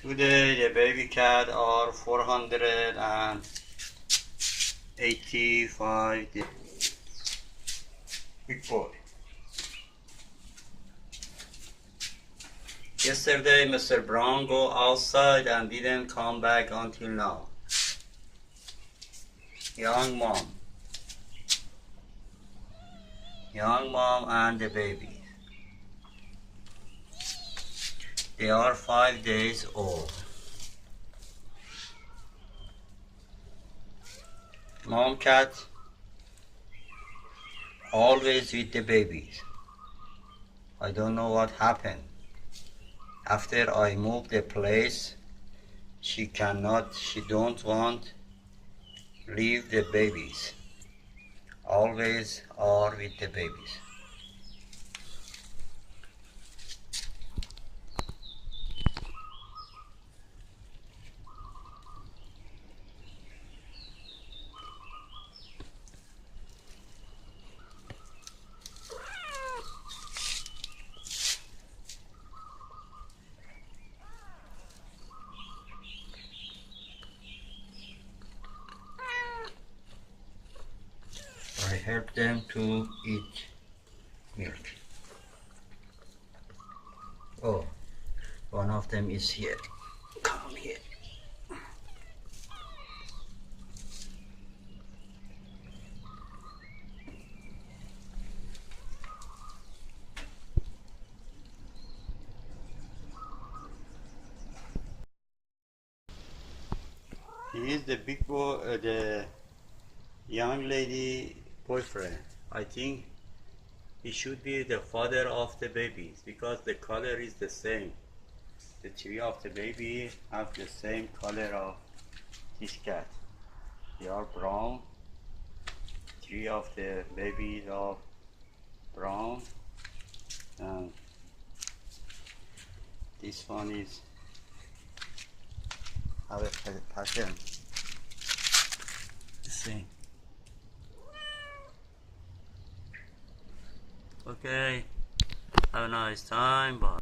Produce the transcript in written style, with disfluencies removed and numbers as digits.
Today the baby cat are 485 days. Big boy. Yesterday Mr. Brown go outside and didn't come back until now. Young mom and the baby. They are 5 days old. Mom cat always with the babies. I don't know what happened. After I moved the place, she don't want leave the babies. Always are with the babies. I help them to eat milk. Oh, one of them is here. Come here. He is the big boy, the young lady boyfriend. I think he should be the father of the babies because the color is the same. The three of the baby have the same color of this cat. They are brown. Three of the babies are brown, and this one is have a pattern. The same. Okay. Have a nice time. Bye.